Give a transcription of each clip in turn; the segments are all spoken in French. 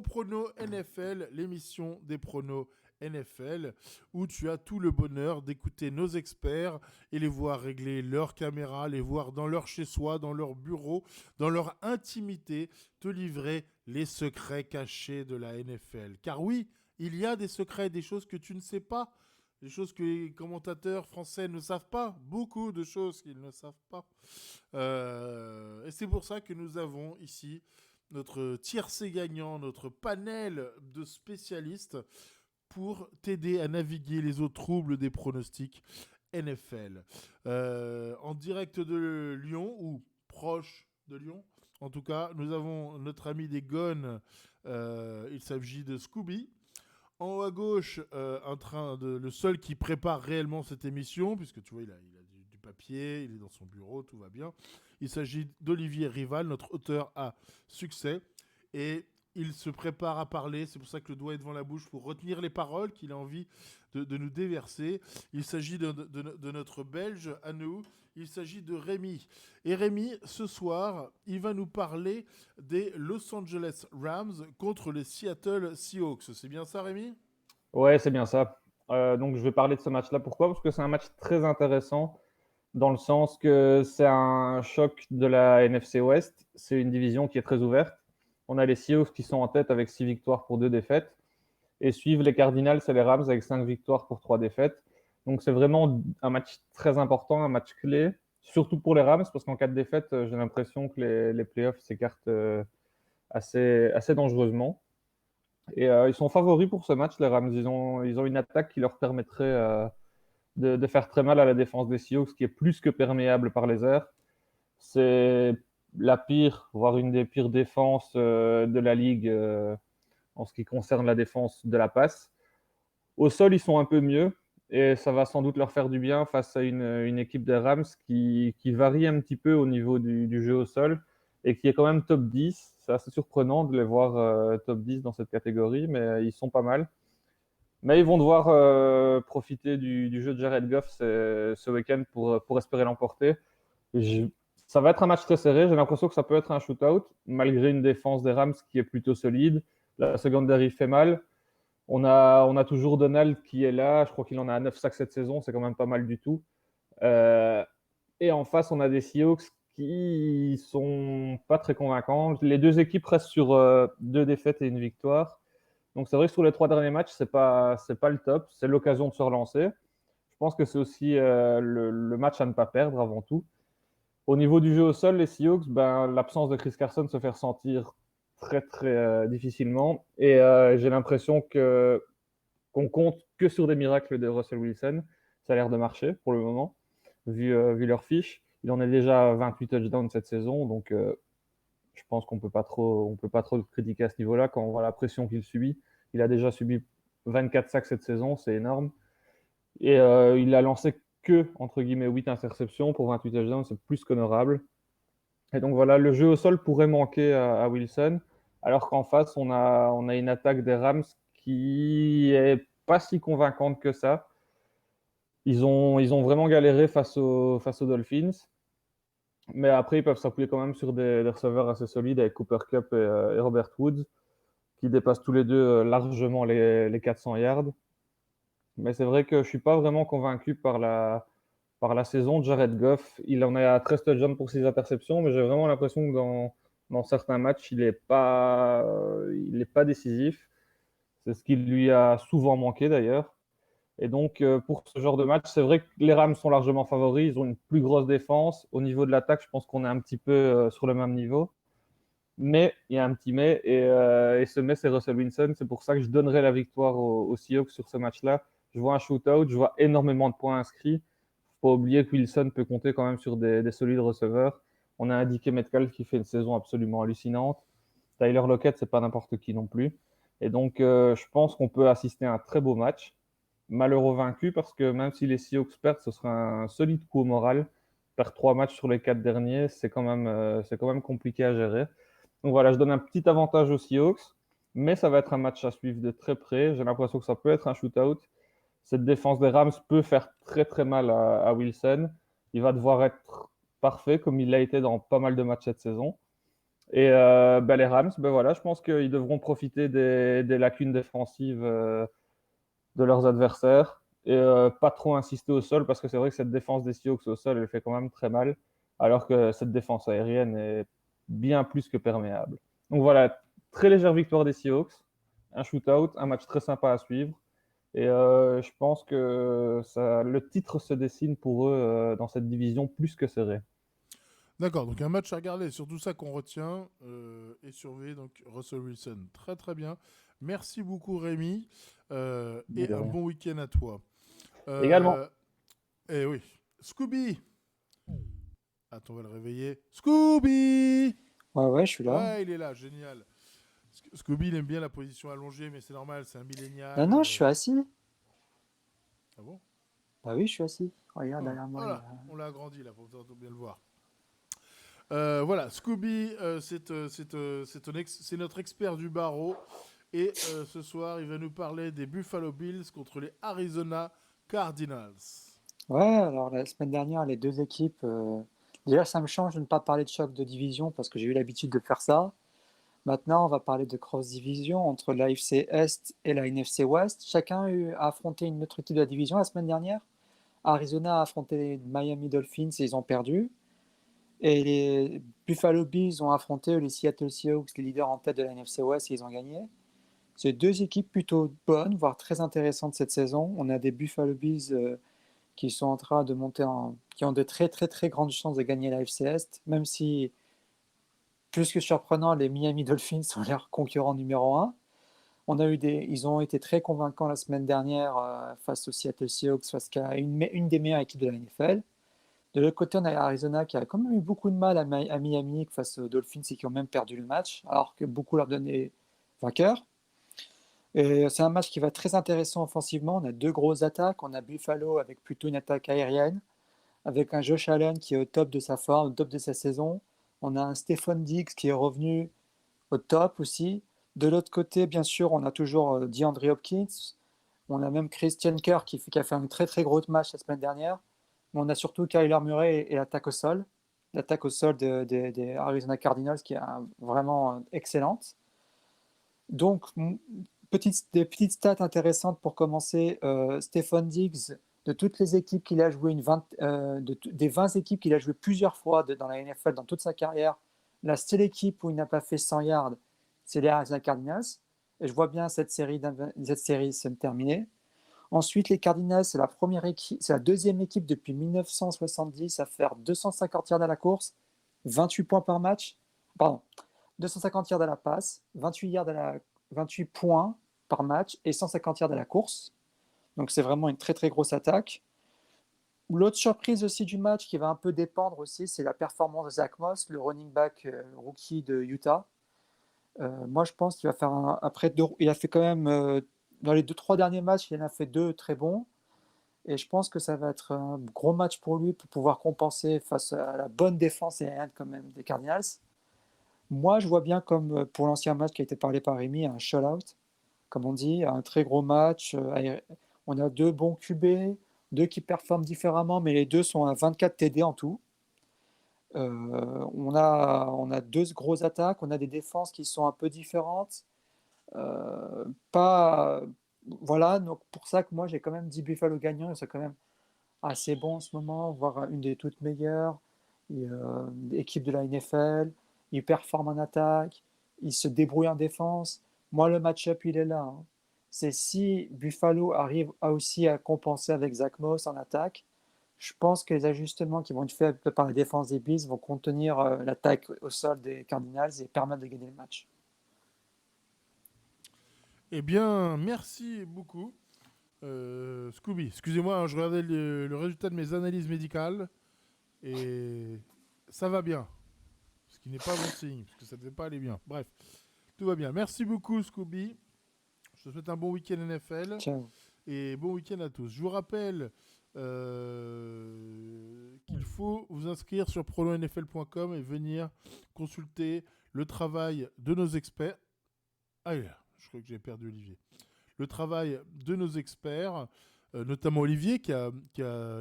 Prono NFL, l'émission des pronos NFL, où tu as tout le bonheur d'écouter nos experts et les voir régler leur caméra, les voir dans leur chez-soi, dans leur bureau, dans leur intimité, te livrer les secrets cachés de la NFL. Car oui, il y a des secrets, des choses que tu ne sais pas, des choses que les commentateurs français ne savent pas, beaucoup de choses qu'ils ne savent pas. Et c'est pour ça que nous avons ici notre tiercé gagnant, notre panel de spécialistes pour t'aider à naviguer les eaux troubles des pronostics NFL. En direct de Lyon, ou proche de Lyon, en tout cas, nous avons notre ami des Gones, il s'agit de Scooby. En haut à gauche, le seul qui prépare réellement cette émission, puisque tu vois, il a du papier, il est dans son bureau, tout va bien. Il s'agit d'Olivier Rival, notre auteur à succès. Et il se prépare à parler, c'est pour ça que le doigt est devant la bouche pour retenir les paroles qu'il a envie de nous déverser. Il s'agit de notre Belge à nous, il s'agit de Rémi. Et Rémi, ce soir, il va nous parler des Los Angeles Rams contre les Seattle Seahawks. C'est bien ça, Rémi? Ouais, c'est bien ça. Donc, je vais parler de ce match-là. Pourquoi? Parce que c'est un match très intéressant dans le sens que c'est un choc de la NFC West. C'est une division qui est très ouverte. On a les Seahawks qui sont en tête avec 6 victoires pour 2 défaites. Et suivent les Cardinals et les Rams avec 5 victoires pour 3 défaites. Donc, c'est vraiment un match très important, un match clé. Surtout pour les Rams, parce qu'en cas de défaite, j'ai l'impression que les playoffs s'écartent assez dangereusement. Et ils sont favoris pour ce match, les Rams. Ils ont une attaque qui leur permettrait de faire très mal à la défense des Seahawks, qui est plus que perméable par les airs. C'est la pire, voire une des pires défenses de la ligue en ce qui concerne la défense de la passe. Au sol, ils sont un peu mieux et ça va sans doute leur faire du bien face à une équipe des Rams qui varie un petit peu au niveau du jeu au sol et qui est quand même top 10. C'est assez surprenant de les voir top 10 dans cette catégorie, mais ils sont pas mal. Mais ils vont devoir profiter du jeu de Jared Goff ce week-end pour espérer l'emporter. Je- Ça va être un match très serré. J'ai l'impression que ça peut être un shootout, malgré une défense des Rams qui est plutôt solide. La secondary fait mal. On a toujours Donald qui est là. Je crois qu'il en a 9 sacs cette saison. C'est quand même pas mal du tout. Euh, et en face, on a des Seahawks qui sont pas très convaincants. Les deux équipes restent sur 2 défaites et une victoire. Donc c'est vrai que sur les 3 derniers matchs, c'est pas le top. C'est l'occasion de se relancer. Je pense que c'est aussi le match à ne pas perdre avant tout. Au niveau du jeu au sol, les Seahawks, ben, l'absence de Chris Carson se fait ressentir très très difficilement. Et j'ai l'impression qu'on compte que sur des miracles de Russell Wilson. Ça a l'air de marcher pour le moment, vu leur fiche. Il en est déjà à 28 touchdowns cette saison, donc je pense qu'on peut pas trop le critiquer à ce niveau-là quand on voit la pression qu'il subit. Il a déjà subi 24 sacs cette saison, c'est énorme. Et il a lancé que, entre guillemets, 8 interceptions pour 28 touchdowns, c'est plus qu'honorable. Et donc voilà, le jeu au sol pourrait manquer à Wilson, alors qu'en face, on a une attaque des Rams qui est pas si convaincante que ça. Ils ont vraiment galéré face aux Dolphins, mais après, ils peuvent s'appuyer quand même sur des receveurs assez solides avec Cooper Kupp et Robert Woods, qui dépassent tous les deux largement les 400 yards. Mais c'est vrai que je suis pas vraiment convaincu par la saison de Jared Goff. Il en est à 13 touchdowns pour 6 interceptions, mais j'ai vraiment l'impression que dans certains matchs, il est pas décisif. C'est ce qui lui a souvent manqué d'ailleurs. Et donc, pour ce genre de match, c'est vrai que les Rams sont largement favoris. Ils ont une plus grosse défense. Au niveau de l'attaque, je pense qu'on est un petit peu sur le même niveau. Mais il y a un petit mais, et ce mais, c'est Russell Wilson. C'est pour ça que je donnerai la victoire aux Seahawks sur ce match-là. Je vois un shootout, je vois énormément de points inscrits. Faut pas oublier que Wilson peut compter quand même sur des solides receveurs. On a indiqué Metcalf qui fait une saison absolument hallucinante. Tyler Lockett, c'est pas n'importe qui non plus. Et donc, je pense qu'on peut assister à un très beau match. Malheureux vaincu parce que même si les Seahawks perdent, ce sera un solide coup au moral. Perdre 3 matchs sur les 4 derniers, c'est quand même compliqué à gérer. Donc voilà, je donne un petit avantage aux Seahawks, mais ça va être un match à suivre de très près. J'ai l'impression que ça peut être un shootout. Cette défense des Rams peut faire très très mal à Wilson. Il va devoir être parfait comme il l'a été dans pas mal de matchs cette saison. Et les Rams, voilà, je pense qu'ils devront profiter des lacunes défensives de leurs adversaires et pas trop insister au sol parce que c'est vrai que cette défense des Seahawks au sol, elle fait quand même très mal, alors que cette défense aérienne est bien plus que perméable. Donc voilà, très légère victoire des Seahawks, un shootout, un match très sympa à suivre. Et je pense que le titre se dessine pour eux dans cette division plus que serrée. D'accord, donc un match à regarder, surtout ça qu'on retient et surveiller donc Russell Wilson. Très très bien. Merci beaucoup Rémi et De un rien. bon week-end à toi. Également. Eh oui, Scooby. Attends, on va le réveiller. Scooby. Ouais, ouais, je suis là. Ouais, il est là, génial. Scooby, il aime bien la position allongée, mais c'est normal, c'est un Non, millénial. non, je suis assis. Ah bon? Bah oui, je suis assis. Regarde Ah, derrière moi, il y voilà, a... on l'a agrandi là pour bien le voir. Voilà, Scooby, c'est notre expert du barreau. Et ce soir, il va nous parler des Buffalo Bills contre les Arizona Cardinals. Ouais, alors la semaine dernière, les deux équipes... Déjà, ça me change de ne pas parler de choc de division parce que j'ai eu l'habitude de faire ça. Maintenant, on va parler de cross-division entre l'AFC Est et la NFC West. Chacun a affronté une autre équipe de la division la semaine dernière. Arizona a affronté les Miami Dolphins et ils ont perdu. Et les Buffalo Bills ont affronté les Seattle Seahawks, les leaders en tête de la NFC West, et ils ont gagné. C'est deux équipes plutôt bonnes, voire très intéressantes cette saison. On a des Buffalo Bills qui sont en train de qui ont de très très très grandes chances de gagner la FC Est, même si, plus que surprenant, les Miami Dolphins sont leurs concurrents numéro un. Ils ont été très convaincants la semaine dernière face aux Seattle Seahawks, face à une des meilleures équipes de la NFL. De l'autre côté, on a Arizona qui a quand même eu beaucoup de mal à Miami face aux Dolphins et qui ont même perdu le match, alors que beaucoup leur donnaient vainqueur. Et c'est un match qui va être très intéressant offensivement. On a deux grosses attaques. On a Buffalo avec plutôt une attaque aérienne, avec un Josh Allen qui est au top de sa forme, au top de sa saison. On a un Stephon Diggs qui est revenu au top aussi. De l'autre côté, bien sûr, on a toujours DeAndre Hopkins. On a même Christian Kirk qui a fait un très très gros match la semaine dernière. Mais on a surtout Kyler Murray et l'attaque au sol. L'attaque au sol des Arizona Cardinals qui est vraiment excellente. Donc, des petites stats intéressantes pour commencer. Stephon Diggs, de toutes les équipes qu'il a joué, des 20 équipes qu'il a joué plusieurs fois dans la NFL dans toute sa carrière, la seule équipe où il n'a pas fait 100 yards, c'est les Arizona Cardinals. Et je vois bien cette série se terminer. Ensuite, les Cardinals, c'est la deuxième équipe depuis 1970 à faire 250 yards à la course, 28 points par match. Pardon, 250 yards à la passe, 28 points par match et 150 yards à la course. Donc c'est vraiment une très très grosse attaque. L'autre surprise aussi du match qui va un peu dépendre aussi, c'est la performance de Zach Moss, le running back rookie de Utah. Moi je pense qu'il va faire il a fait quand même dans les 2-3 derniers matchs, il en a fait deux très bons. Et je pense que ça va être un gros match pour lui pour pouvoir compenser face à la bonne défense aérienne quand même des Cardinals. Moi, je vois bien comme pour l'ancien match qui a été parlé par Rémi, un shutout, comme on dit, un très gros match. On a deux bons QB, deux qui performent différemment, mais les deux sont à 24 TD en tout. On a deux grosses attaques, on a des défenses qui sont un peu différentes. Pas, voilà, donc pour ça que moi j'ai quand même dit Buffalo gagnant, et c'est quand même assez bon en ce moment, voire une des toutes meilleures. Équipe de la NFL, il performe en attaque, il se débrouille en défense. Moi, le match-up, il est là, hein. C'est si Buffalo arrive aussi à compenser avec Zach Moss en attaque, je pense que les ajustements qui vont être faits par la défense des Bills vont contenir l'attaque au sol des Cardinals et permettre de gagner le match. Eh bien, merci beaucoup, Scooby. Excusez-moi, hein, je regardais le résultat de mes analyses médicales et ça va bien. Ce qui n'est pas bon signe, parce que ça ne devait pas aller bien. Bref, tout va bien. Merci beaucoup, Scooby. Je te souhaite un bon week-end NFL Ciao. et bon week-end à tous. Je vous rappelle qu'il faut vous inscrire sur prononfl.com et venir consulter le travail de nos experts. Ah, je crois que j'ai perdu Olivier. Le travail de nos experts, notamment Olivier qui a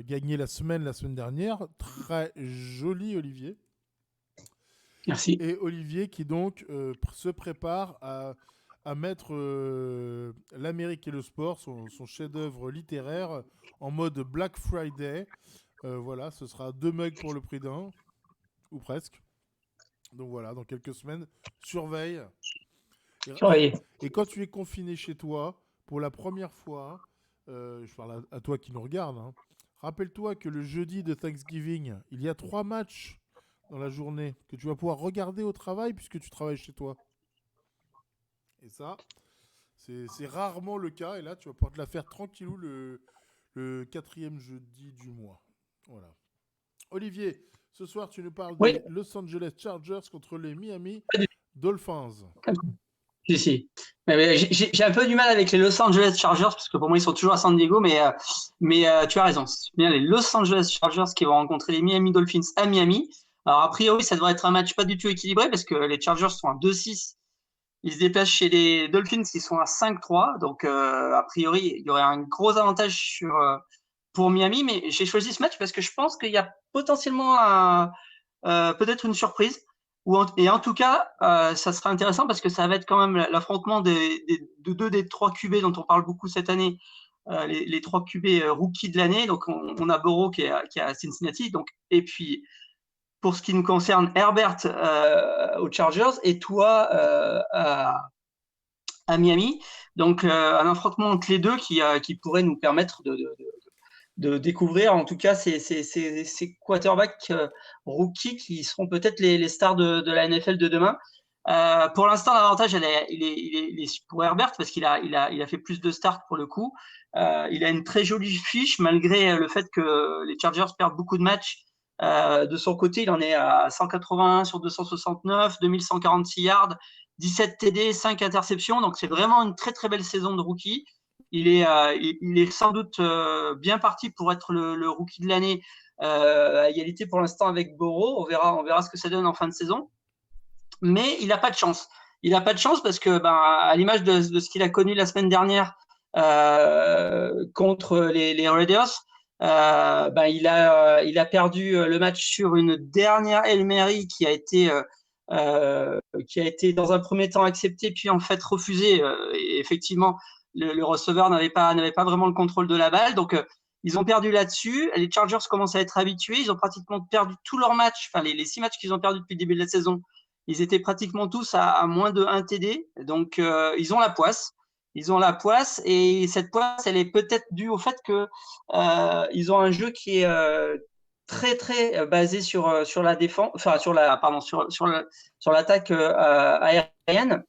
gagné la semaine dernière. Très joli Olivier. Merci. Et Olivier qui donc se prépare à mettre l'Amérique et le sport, son chef-d'œuvre littéraire, en mode Black Friday. Voilà, ce sera 2 mugs pour le prix d'un, ou presque. Donc voilà, dans quelques semaines, surveille. Surveillez. Et quand tu es confiné chez toi, pour la première fois, je parle à toi qui nous regarde, hein, rappelle-toi que le jeudi de Thanksgiving, il y a 3 matchs dans la journée que tu vas pouvoir regarder au travail puisque tu travailles chez toi. Et ça, c'est rarement le cas. Et là, tu vas pouvoir te la faire tranquillou le 4e jeudi du mois. Voilà. Olivier, ce soir, tu nous parles Oui. des Los Angeles Chargers contre les Miami Pas du Dolphins. Si. Mais j'ai un peu du mal avec les Los Angeles Chargers parce que pour moi ils sont toujours à San Diego, mais tu as raison. C'est bien les Los Angeles Chargers qui vont rencontrer les Miami Dolphins à Miami. Alors a priori ça devrait être un match pas du tout équilibré parce que les Chargers sont à 2-6. Ils se déplacent chez les Dolphins qui sont à 5-3. Donc a priori il y aurait un gros avantage pour Miami, mais j'ai choisi ce match parce que je pense qu'il y a potentiellement peut-être une surprise. Et en tout cas, ça sera intéressant parce que ça va être quand même l'affrontement de 2 des 3 QB dont on parle beaucoup cette année, les 3 QB rookies de l'année. Donc, on a Burrow qui est à Cincinnati. Donc, et puis, pour ce qui nous concerne, Herbert aux Chargers et toi à Miami. Donc, un affrontement entre les deux qui pourrait nous permettre de découvrir en tout cas ces quarterbacks rookies qui seront peut-être les stars de la NFL de demain. Pour l'instant, l'avantage il est pour Herbert parce qu'il a fait plus de starts pour le coup. Il a une très jolie fiche malgré le fait que les Chargers perdent beaucoup de matchs. De son côté, il en est à 181 sur 269, 2146 yards, 17 TD, 5 interceptions. Donc c'est vraiment une très très belle saison de rookie. Il est sans doute bien parti pour être le rookie de l'année à égalité pour l'instant avec Burrow. On verra ce que ça donne en fin de saison. Mais il n'a pas de chance. Il n'a pas de chance parce que, à l'image de ce qu'il a connu la semaine dernière contre les Raiders, il a perdu le match sur une dernière Hail Mary qui a été dans un premier temps acceptée puis en fait refusée. Et effectivement, le receveur n'avait pas vraiment le contrôle de la balle. Donc, ils ont perdu là-dessus. Les Chargers commencent à être habitués. Ils ont pratiquement perdu tous leurs matchs. Enfin, les 6 matchs qu'ils ont perdus depuis le début de la saison, ils étaient pratiquement tous à moins de 1 TD. Donc, ils ont la poisse. Ils ont la poisse. Et cette poisse, elle est peut-être due au fait que ils ont un jeu qui est très, très basé sur la défense, enfin, sur l'attaque aérienne.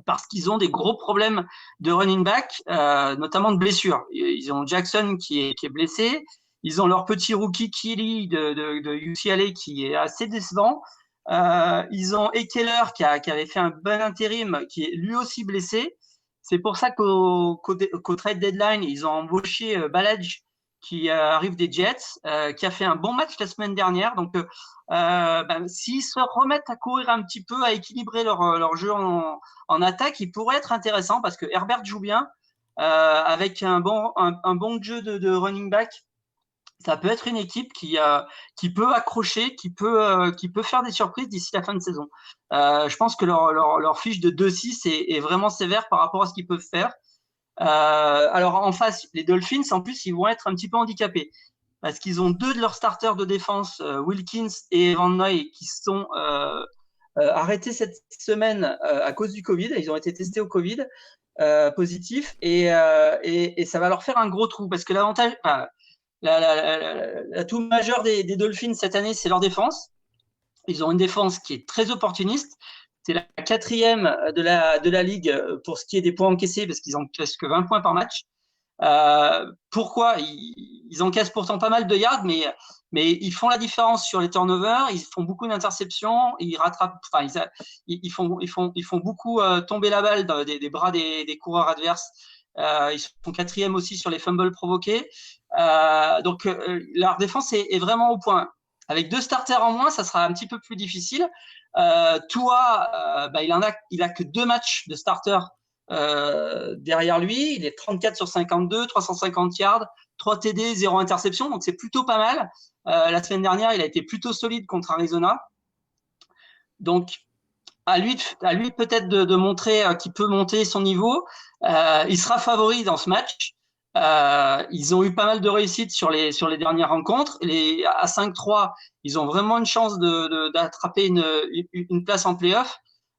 Parce qu'ils ont des gros problèmes de running back, notamment de blessures. Ils ont Jackson qui est blessé. Ils ont leur petit rookie Keely de UCLA qui est assez décevant. Ils ont Ekeler qui avait fait un bon intérim, qui est lui aussi blessé. C'est pour ça qu'au trade deadline, ils ont embauché Ballage qui arrive des Jets, qui a fait un bon match la semaine dernière. Donc, s'ils se remettent à courir un petit peu, à équilibrer leur jeu en attaque, il pourrait être intéressant parce que Herbert joue bien avec un bon jeu de running back. Ça peut être une équipe qui peut accrocher, qui peut faire des surprises d'ici la fin de saison. Je pense que leur fiche de 2-6 est vraiment sévère par rapport à ce qu'ils peuvent faire. Alors en face, les Dolphins, en plus, ils vont être un petit peu handicapés parce qu'ils ont 2 de leurs starters de défense, Wilkins et Van Noy, qui sont arrêtés cette semaine à cause du Covid. Ils ont été testés au Covid positif et ça va leur faire un gros trou parce que l'avantage, l'atout majeur des Dolphins cette année, c'est leur défense. Ils ont une défense qui est très opportuniste. C'est la 4e de la ligue pour ce qui est des points encaissés parce qu'ils encaissent que 20 points par match. Pourquoi ils encaissent pourtant pas mal de yards, mais ils font la différence sur les turnovers. Ils font beaucoup d'interceptions. Ils rattrapent. Enfin, ils font beaucoup tomber la balle des bras des coureurs adverses. Ils sont 4e aussi sur les fumbles provoqués. Donc leur défense est vraiment au point. Avec 2 starters en moins, ça sera un petit peu plus difficile. Tua, il a que 2 matchs de starter derrière lui. Il est 34 sur 52, 350 yards, 3 TD, 0 interception. Donc c'est plutôt pas mal. La semaine dernière, il a été plutôt solide contre Arizona. Donc, à lui peut-être de montrer qu'il peut monter son niveau. Il sera favori dans ce match. Ils ont eu pas mal de réussite sur les dernières rencontres. À 5-3, ils ont vraiment une chance d'attraper une place en play-off.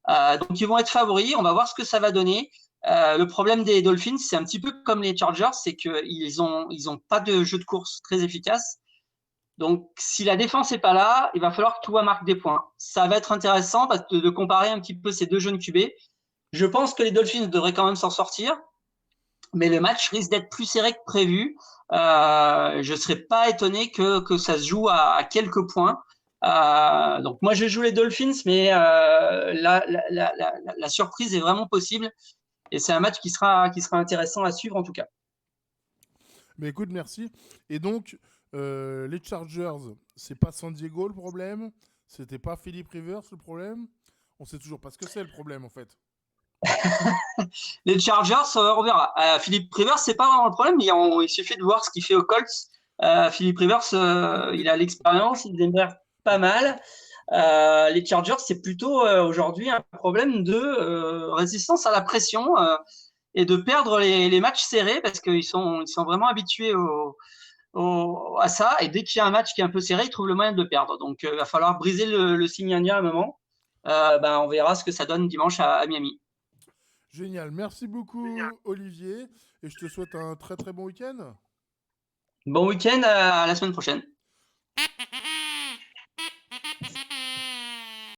Donc, ils vont être favoris. On va voir ce que ça va donner. Le problème des Dolphins, c'est un petit peu comme les Chargers, c'est qu'ils ont pas de jeu de course très efficace. Donc, si la défense n'est pas là, il va falloir que Tua marque des points. Ça va être intéressant de comparer un petit peu ces deux jeunes QB. Je pense que les Dolphins devraient quand même s'en sortir, mais le match risque d'être plus serré que prévu. Je ne serais pas étonné que ça se joue à quelques points. Donc, moi, je joue les Dolphins, mais la surprise est vraiment possible. Et c'est un match qui sera intéressant à suivre en tout cas. Mais écoute, merci. Et donc, les Chargers, c'est pas San Diego le problème? C'était pas Philip Rivers le problème? On sait toujours pas ce que c'est le problème en fait. Les Chargers, on verra. Philip Rivers, c'est pas vraiment le problème. Il suffit de voir ce qu'il fait aux Colts. Philip Rivers, il a l'expérience, il démarre pas mal. Les Chargers, c'est plutôt aujourd'hui un problème de résistance à la pression et de perdre les matchs serrés parce qu'ils sont vraiment habitués à ça. Et dès qu'il y a un match qui est un peu serré, ils trouvent le moyen de le perdre. Donc, il va falloir briser le signe indien à un moment. On verra ce que ça donne dimanche à Miami. Génial. Merci beaucoup, Olivier. Et je te souhaite un très très bon week-end. Bon week-end, à la semaine prochaine.